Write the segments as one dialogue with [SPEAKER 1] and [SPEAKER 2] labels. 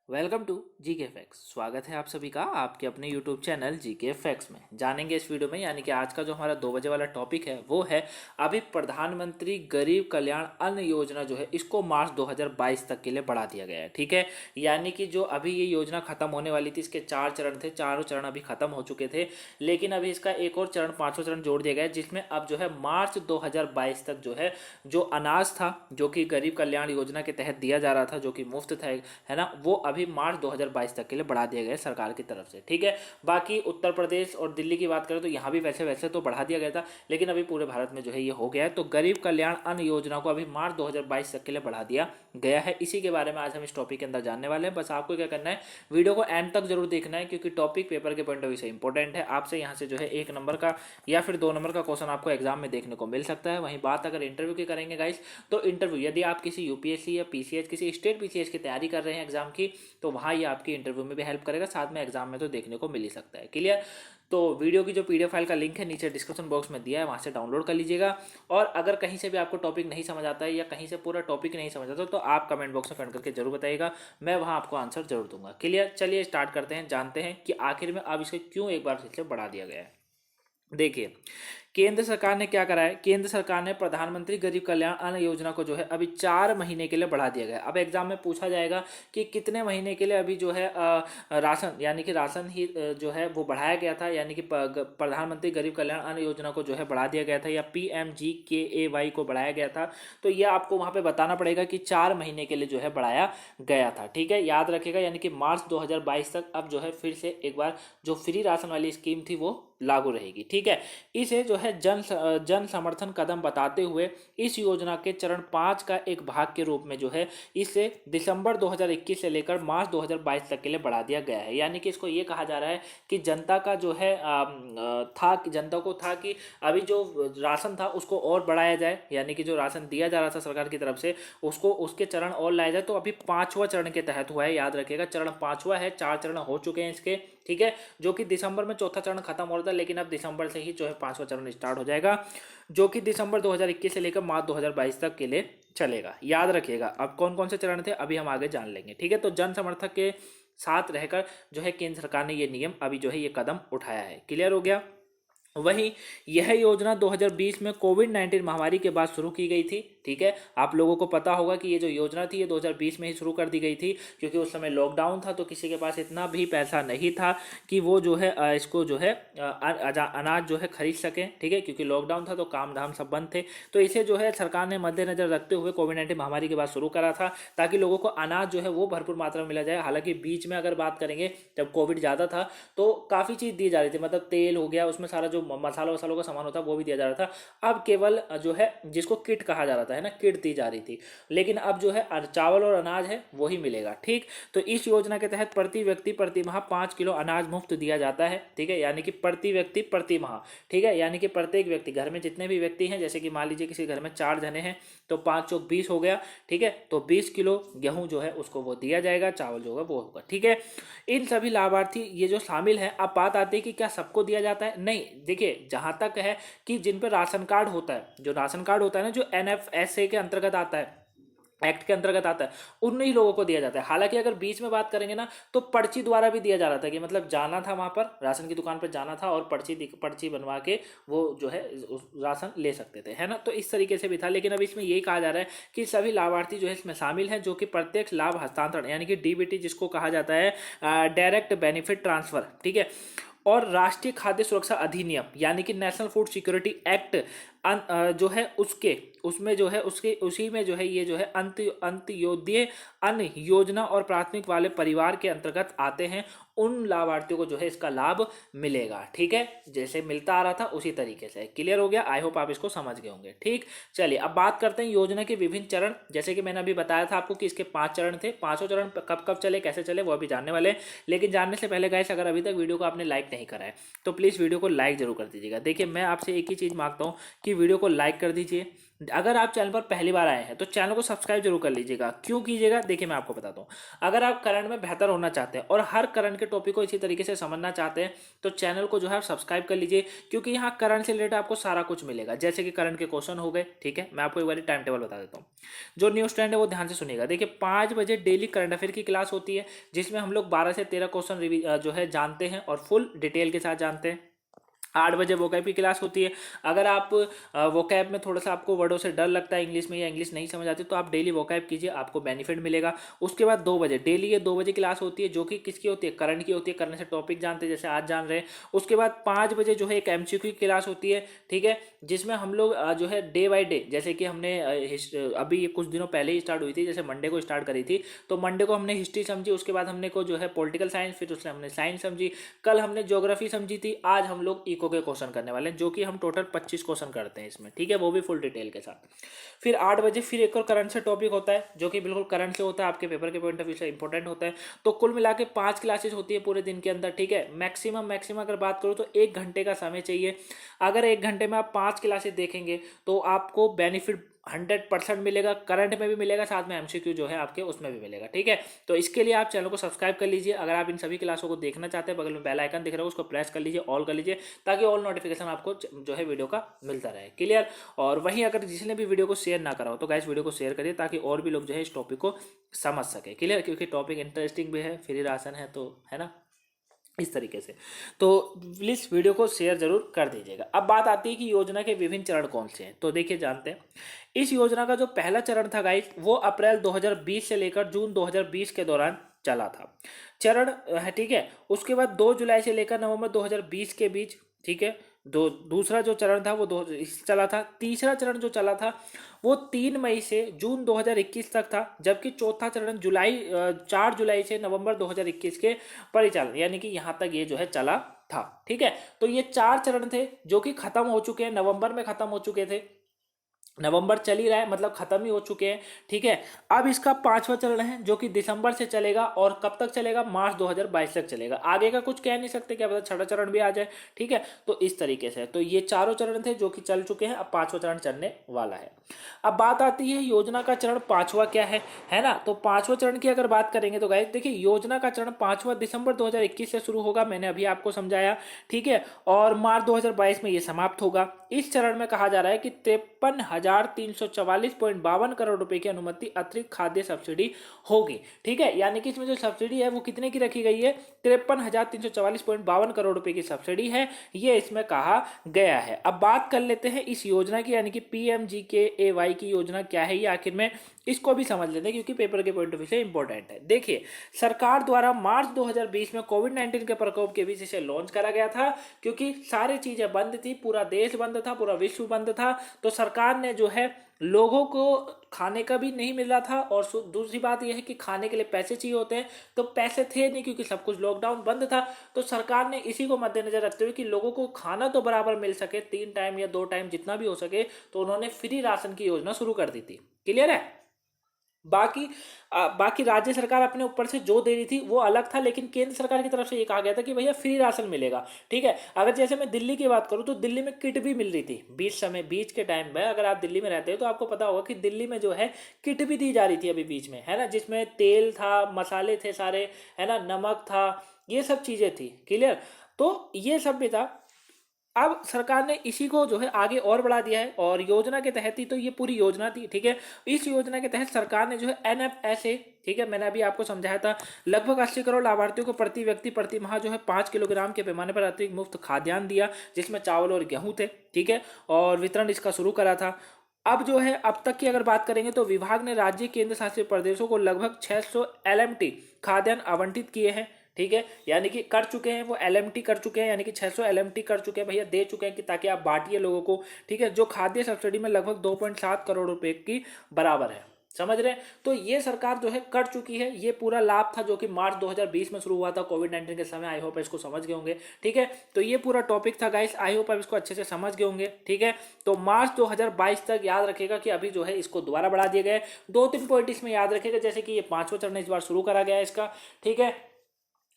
[SPEAKER 1] Welcome to GK facts. स्वागत है आप सभी का आपके अपने यूट्यूब चैनल जीके फैक्ट्स में। जानेंगे इस वीडियो में, यानी कि आज का जो हमारा 2 बजे वाला टॉपिक है वो है अभी प्रधानमंत्री गरीब कल्याण अन्न योजना जो है इसको मार्च 2022 तक के लिए बढ़ा दिया गया है। ठीक है, यानी कि जो अभी ये योजना खत्म होने वाली थी, इसके 4 चरण थे, चारों चरण अभी खत्म हो चुके थे, लेकिन अभी इसका एक और चरण, 5वां चरण जोड़ दिया गया है, जिसमें अब जो है मार्च 2022 तक जो है जो अनाज था जो कि गरीब कल्याण योजना के तहत दिया जा रहा था, जो कि मुफ्त था, है ना, वो अभी मार्च 2022 तक के लिए बढ़ा दिया गया है सरकार की तरफ से। ठीक है, बाकी उत्तर प्रदेश और दिल्ली की बात करें तो यहाँ भी वैसे वैसे तो बढ़ा दिया गया था, लेकिन अभी पूरे भारत में जो है ये हो गया है। तो गरीब कल्याण अन्न योजना को अभी मार्च 2022 तक के लिए बढ़ा दिया गया है। इसी के बारे में आज हम इस टॉपिक के अंदर जानने वाले हैं। बस आपको क्या करना है, वीडियो को एंड तक जरूर देखना है, क्योंकि टॉपिक पेपर के पॉइंट ऑफ व्यू से इंपॉर्टेंट है। आपसे यहाँ से जो है 1 नंबर का या फिर 2 नंबर का क्वेश्चन आपको एग्जाम में देखने को मिल सकता है। वहीं बात अगर इंटरव्यू की करेंगे गाइस, तो इंटरव्यू यदि आप किसी यूपीएससी या पीसीएच, किसी स्टेट पीसीएच की तैयारी कर रहे हैं एग्जाम की, तो वहाँ ये आपकी इंटरव्यू में भी हेल्प करेगा, साथ में एग्जाम में तो देखने को मिल ही सकता है। क्लियर? तो वीडियो की जो पीडीएफ फाइल का लिंक है नीचे डिस्क्रिप्शन बॉक्स में दिया है, वहाँ से डाउनलोड कर लीजिएगा। और अगर कहीं से भी आपको टॉपिक नहीं समझ आता है या कहीं से पूरा टॉपिक नहीं समझ आता, तो आप कमेंट बॉक्स में कमेंट करके जरूर बताइएगा, मैं वहाँ आपको आंसर जरूर दूंगा। क्लियर? चलिए स्टार्ट करते हैं, जानते हैं कि आखिर में अब इसे क्यों एक बार फिर से बढ़ा दिया गया है। देखिए, केंद्र सरकार ने क्या करा है, केंद्र सरकार ने प्रधानमंत्री गरीब कल्याण अन्न योजना को जो है अभी 4 महीने के लिए बढ़ा दिया गया है। अब एग्जाम में पूछा जाएगा कि कितने महीने के लिए अभी जो है राशन, यानी कि राशन ही जो है वो बढ़ाया गया था, यानी कि प्रधानमंत्री गरीब कल्याण अन्न योजना को जो है बढ़ा दिया गया था, या PMGKAY को बढ़ाया गया था। तो ये आपको वहां पे बताना पड़ेगा कि 4 महीने के लिए जो है बढ़ाया गया था। ठीक है, याद रखिएगा, यानी कि मार्च 2022 तक अब जो है फिर से एक बार जो फ्री राशन वाली स्कीम थी वो लागू रहेगी। ठीक है, इसे जो है जन समर्थन कदम बताते हुए इस योजना के चरण 5 का एक भाग के रूप में जो है इसे दिसंबर 2021 से लेकर मार्च 2022 तक के लिए बढ़ा दिया गया है। यानी कि इसको ये कहा जा रहा है कि जनता का जो है जनता को था कि अभी जो राशन था उसको और बढ़ाया जाए, यानी कि जो राशन दिया जा रहा था सरकार की तरफ से उसको उसके चरण और लाए जाए। तो अभी 5वां चरण के तहत हुआ है, याद रखिएगा, चरण 5वां है, 4 चरण हो चुके हैं इसके। ठीक है, जो कि दिसंबर में चौथा चरण खत्म हो रहा था, लेकिन अब दिसंबर से ही जो है 5वां चरण स्टार्ट हो जाएगा, जो कि दिसंबर 2021 से लेकर मार्च 2022 तक के लिए चलेगा। याद रखिएगा, अब कौन कौन से चरण थे अभी हम आगे जान लेंगे। ठीक है, तो जन समर्थक के साथ रहकर जो है केंद्र सरकार ने ये नियम अभी जो है ये कदम उठाया है। क्लियर हो गया? वहीं यह योजना 2020 में कोविड-19 महामारी के बाद शुरू की गई थी। ठीक है, आप लोगों को पता होगा कि ये जो योजना थी ये 2020 में ही शुरू कर दी गई थी, क्योंकि उस समय लॉकडाउन था, तो किसी के पास इतना भी पैसा नहीं था कि वो जो है इसको जो है अनाज जो है खरीद सकें। ठीक है, क्योंकि लॉकडाउन था तो काम धाम सब बंद थे, तो इसे जो है सरकार ने मद्देनजर रखते हुए कोविड-19 महामारी के बाद शुरू करा था, ताकि लोगों को अनाज जो है वो भरपूर मात्रा में मिला जाए। हालांकि बीच में अगर बात करेंगे, जब कोविड ज़्यादा था तो काफ़ी चीज़ दी जा रही थी, मतलब तेल हो गया, उसमें सारा जो मसाला वसालों का सामान होता है वो भी दिया जा रहा था। अब केवल जो है जिसको किट कहा जा रहा था, है ना, किट दी जा रही थी, लेकिन अब जो है चावल और अनाज है वही मिलेगा। ठीक, तो इस योजना के तहत प्रति व्यक्ति प्रति माह 5 किलो अनाज मुफ्त दिया जाता है। ठीक है, यानी कि प्रति व्यक्ति प्रति माह। ठीक है, यानी कि प्रत्येक व्यक्ति, घर में जितने भी व्यक्ति हैं, जैसे कि मान लीजिए किसी घर में 4 जने हैं, तो 5 चौक 20 हो गया। ठीक है, तो 20 किलो गेहूं जो है उसको वो दिया जाएगा, चावल जो होगा वो होगा। ठीक है, इन सभी लाभार्थी ये जो शामिल है। अब बात आती है कि क्या सबको दिया जाता है? नहीं, देखिए, जहां तक है कि जिन पर राशन कार्ड होता है, जो राशन कार्ड होता है ना, जो NFSA के अंतर्गत आता है, एक्ट के अंतर्गत आता है, उन ही लोगों को दिया जाता है। हालांकि अगर बीच में बात करेंगे ना, तो पर्ची द्वारा भी दिया जा रहा था, कि मतलब जाना था वहां पर राशन की दुकान पर जाना था और पर्ची बनवा के वो जो है राशन ले सकते थे, है ना। तो इस तरीके से भी था, लेकिन अब इसमें यही कहा जा रहा है कि सभी लाभार्थी जो है इसमें शामिल हैं, जो कि प्रत्यक्ष लाभ हस्तांतरण, यानी कि DBT जिसको कहा जाता है, डायरेक्ट बेनिफिट ट्रांसफर। ठीक है, और राष्ट्रीय खाद्य सुरक्षा अधिनियम, यानी कि नेशनल फूड सिक्योरिटी एक्ट जो है उसके उसमें जो है उसके उसी में जो है ये जो है अंत्योदय अन्न योजना और प्राथमिक वाले परिवार के अंतर्गत आते हैं। उन लाभार्थियों को जो है इसका लाभ मिलेगा। ठीक है, जैसे मिलता आ रहा था उसी तरीके से। क्लियर हो गया? आई होप आप इसको समझ गए होंगे। ठीक, चलिए अब बात करते हैं योजना के विभिन्न चरण। जैसे कि मैंने अभी बताया था आपको कि इसके 5 चरण थे, 5वां चरण कब कब चले, कैसे चले, वो अभी जानने वाले हैं। लेकिन जानने से पहले गाइस, अगर अभी तक वीडियो को आपने लाइक नहीं करा है तो प्लीज़ वीडियो को लाइक जरूर कर दीजिएगा। देखिए, मैं आपसे एक ही चीज़ मांगता हूँ कि वीडियो को लाइक कर दीजिए, अगर आप चैनल पर पहली बार आए हैं तो चैनल को सब्सक्राइब जरूर कर लीजिएगा। क्यों कीजिएगा, देखिए मैं आपको बताता हूँ। अगर आप करंट में बेहतर होना चाहते हैं और हर करंट के टॉपिक को इसी तरीके से समझना चाहते हैं तो चैनल को जो है आप सब्सक्राइब कर लीजिए, क्योंकि यहाँ करंट से रिलेटेड आपको सारा कुछ मिलेगा। जैसे कि करंट के क्वेश्चन हो गए, ठीक है, मैं आपको एक बार टाइम टेबल बता देता हूँ। जो न्यूज ट्रेंड है वो ध्यान से सुनिएगा। देखिए 5 बजे डेली करंट अफेयर की क्लास होती है, जिसमें हम लोग 12 से 13 क्वेश्चन जो है जानते हैं और फुल डिटेल के साथ जानते हैं। 8 बजे वोकैब की क्लास होती है। अगर आप वोकैब में थोड़ा सा आपको वर्डों से डर लगता है इंग्लिश में, या इंग्लिश नहीं समझ आती, तो आप डेली वोकैब कीजिए, आपको बेनिफिट मिलेगा। उसके बाद 2 बजे डेली ये 2 बजे क्लास होती है, जो कि किसकी होती है, करंट की होती है। करंट से टॉपिक जानते हैं, जैसे आज जान रहे हैं। उसके बाद 5 बजे जो है एक एमसीक्यू की क्लास होती है, ठीक है, जिसमें हम लोग जो है डे बाई डे, जैसे कि हमने अभी ये कुछ दिनों पहले ही स्टार्ट हुई थी, जैसे मंडे को स्टार्ट करी थी, तो मंडे को हमने हिस्ट्री समझी, उसके बाद हमने को जो है पॉलिटिकल साइंस, फिर उसमें हमने साइंस समझी, कल हमने ज्योग्राफी समझी थी, आज हम लोग इको के क्वेश्चन करने वाले हैं, जो कि हम टोटल 25 क्वेश्चन करते हैं इसमें, ठीक है, वो भी फुल डिटेल के साथ। फिर 8 बजे फिर एक और करंट से टॉपिक होता है, जो कि बिल्कुल करंट से होता है, आपके पेपर के पॉइंट ऑफ व्यू से इंपॉर्टेंट होता है। तो कुल मिला के 5 क्लासेस होती है पूरे दिन के अंदर, ठीक है। मैक्सिमम अगर बात करूँ तो 1 घंटे का समय चाहिए। अगर 1 घंटे में आप 5 क्लासेस देखेंगे तो आपको बेनिफिट 100% मिलेगा। करंट में भी मिलेगा, साथ में एमसीक्यू जो है आपके उसमें भी मिलेगा, ठीक है। तो इसके लिए आप चैनल को सब्सक्राइब कर लीजिए। अगर आप इन सभी क्लासों को देखना चाहते हैं, बगल में बेल आइकन दिख रहा है, उसको प्रेस कर लीजिए, ऑल कर लीजिए, ताकि ऑल नोटिफिकेशन आपको जो है वीडियो का मिलता रहे, क्लियर। और वहीं अगर जिसने भी वीडियो को शेयर ना करा हो तो गाइस वीडियो को शेयर करिए, ताकि और भी लोग जो है इस टॉपिक को समझ सके, क्लियर, क्योंकि टॉपिक इंटरेस्टिंग भी है, फ्री राशन है, तो है ना, इस तरीके से। तो प्लीज़ वीडियो को शेयर जरूर कर दीजिएगा। अब बात आती है कि योजना के विभिन्न चरण कौन से हैं, तो देखिए जानते हैं। इस योजना का जो पहला चरण था गाइस, वो अप्रैल 2020 से लेकर जून 2020 के दौरान चला था, चरण है, ठीक है। उसके बाद 2 जुलाई से लेकर नवंबर 2020 के बीच, ठीक है, दूसरा जो चरण था वो चला था। तीसरा चरण जो चला था वो 3 मई से जून 2021 तक था, जबकि चौथा चरण 4 जुलाई से नवंबर 2021 के परिचालन, यानी कि यहाँ तक ये जो है चला था, ठीक है। तो ये 4 चरण थे जो कि खत्म हो चुके हैं, नवंबर में खत्म हो चुके थे। नवंबर चल ही रहा है, मतलब खत्म ही हो चुके हैं, ठीक है। अब इसका 5वां चरण है जो कि दिसंबर से चलेगा, और कब तक चलेगा, मार्च 2022 तक चलेगा। आगे का कुछ कह नहीं सकते, क्या पता छठा चरण भी आ जाए, ठीक है। तो इस तरीके से तो ये चारों चरण थे जो कि चल चुके हैं, अब 5वां चरण चलने वाला है। अब बात आती है योजना का चरण 5वां क्या है ना। तो 5वां चरण की अगर बात करेंगे तो गाइस देखिए, योजना का चरण 5वां दिसंबर 2021 से शुरू होगा, मैंने अभी आपको समझाया, ठीक है, और मार्च 2022 में ये समाप्त होगा। इस चरण में कहा जा रहा है कि 53,344.52 करोड़ रुपए की अनुमति अतिरिक्त खाद्य सब्सिडी होगी, ठीक है। यानी कि इसमें जो सब्सिडी है वो कितने की रखी गई है, 53,344.52 करोड़ रुपए की सब्सिडी है, ये इसमें कहा गया है। अब बात कर लेते हैं इस योजना की, यानी कि PMGKAY की योजना क्या है ये आखिर में, इसको भी समझ लेते हैं, क्योंकि पेपर के पॉइंट ऑफ व्यू से इंपॉर्टेंट है। देखिए, सरकार द्वारा मार्च 2020 में कोविड-19 के प्रकोप के बीच इसे लॉन्च करा गया था, क्योंकि सारी चीजें बंद थी, पूरा देश बंद था, पूरा विश्व बंद था। तो सरकार ने जो है लोगों को खाने का भी नहीं मिल रहा था, और दूसरी बात यह है कि खाने के लिए पैसे चाहिए होते हैं, तो पैसे थे नहीं, क्योंकि सब कुछ लॉकडाउन बंद था। तो सरकार ने इसी को मद्देनजर रखते हुए कि लोगों को खाना तो बराबर मिल सके, 3 टाइम या 2 टाइम जितना भी हो सके, तो उन्होंने फ्री राशन की योजना शुरू कर दी थी, क्लियर है। बाकी राज्य सरकार अपने ऊपर से जो दे रही थी वो अलग था, लेकिन केंद्र सरकार की तरफ से ये कहा गया था कि भैया फ्री राशन मिलेगा, ठीक है। अगर जैसे मैं दिल्ली की बात करूं तो दिल्ली में किट भी मिल रही थी बीच के टाइम में। अगर आप दिल्ली में रहते हो तो आपको पता होगा कि दिल्ली में जो है किट भी दी जा रही थी अभी बीच में, है ना, जिसमें तेल था, मसाले थे सारे, है ना, नमक था, ये सब चीजें थी, क्लियर। तो ये सब भी था। अब सरकार ने इसी को जो है आगे और बढ़ा दिया है, और योजना के तहत ही तो ये पूरी योजना थी, ठीक है। इस योजना के तहत सरकार ने जो है NFSA, ठीक है, मैंने अभी आपको समझाया था, लगभग 80 करोड़ लाभार्थियों को प्रति व्यक्ति प्रति माह जो है 5 किलोग्राम के पैमाने पर अतिरिक्त मुफ्त खाद्यान्न दिया, जिसमें चावल और गेहूं थे, ठीक है, और वितरण इसका शुरू करा था। अब जो है अब तक की अगर बात करेंगे तो विभाग ने राज्य केंद्र शासित प्रदेशों को लगभग 600 LMT खाद्यान्न आवंटित किए हैं, ठीक है, यानी कि कर चुके हैं वो LMT कर चुके हैं, यानी कि 600 LMT कर चुके हैं भैया, दे चुके हैं कि ताकि आप बांटिए लोगों को, ठीक है, जो खाद्य सब्सिडी में लगभग 2.7 करोड़ रुपए की बराबर है, समझ रहे हैं। तो ये सरकार जो है कर चुकी है, ये पूरा लाभ था जो कि मार्च 2020 में शुरू हुआ था कोविड-19 के समय। आई होप इसको समझ गए होंगे, ठीक है। तो ये पूरा टॉपिक था गाइस, आई होप आप इसको अच्छे से समझ गए होंगे, ठीक है। तो मार्च 2022 तक याद रखेगा कि अभी जो है इसको दोबारा बढ़ा दिया गया है। 2-3 पॉइंट इसमें याद रखेगा, जैसे कि ये 5वां चरण इस बार शुरू करा गया है इसका, ठीक है।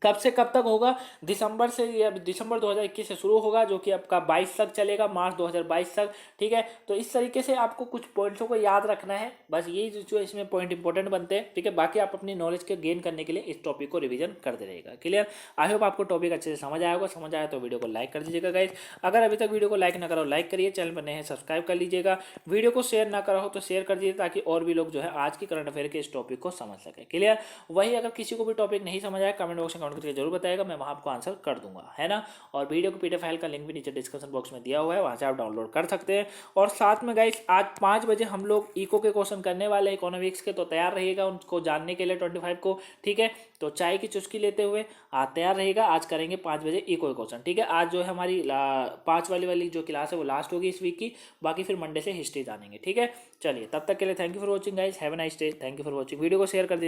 [SPEAKER 1] कब से कब तक होगा? दिसंबर से, या दिसंबर 2021 से शुरू होगा, जो कि आपका 22 तक चलेगा, मार्च 2022 तक। ठीक है, तो इस तरीके से आपको कुछ पॉइंट्सों को याद रखना है, बस यही जो इसमें पॉइंट इंपॉर्टेंट बनते हैं। ठीक है, बाकी आप अपनी नॉलेज के गेन करने के लिए इस टॉपिक को रिवीजन करते रहेगा। क्लियर? आई होप आपको टॉपिक अच्छे से समझ आया होगा। समझ आया तो वीडियो को लाइक कर दीजिएगा गाइज। अगर अभी तक वीडियो को लाइक ना करो, लाइक करिए। चैनल पर नए हैं सब्सक्राइब कर लीजिएगा। वीडियो को शेयर ना करा हो तो शेयर कर दीजिए, ताकि और भी लोग जो है आज की करंट अफेयर के इस टॉपिक को समझ सके। क्लियर? वही अगर किसी को भी टॉपिक नहीं समझ आया, कमेंट बॉक्स में कमेंट करके जरूर बताएगा, मैं वहाँ आपको आंसर कर दूंगा, है ना। और वीडियो को पीडीएफ फाइल का लिंक भी नीचे डिस्क्रिप्शन बॉक्स में दिया हुआ है, वहाँ से आप डाउनलोड कर सकते हैं। और साथ में गाइस आज 5 बजे हम लोग इको के क्वेश्चन करने वाले हैं, इकोनॉमिक्स के, तो तैयार रहिएगा उनको जानने के लिए 25 को। ठीक है, तो चाय की चुस्की लेते हुए आज तैयार रहेगा। आज करेंगे 5 बजे इको क्वेश्चन। ठीक है, आज जो है हमारी 5 वाली जो क्लास है वो लास्ट होगी इस वीक की। बाकी फिर मंडे से हिस्ट्री जानेंगे। ठीक है, चलिए तब तक के लिए thank you for watching guys, have a nice day, thank you for watching. Video को शेयर कर दीजिए।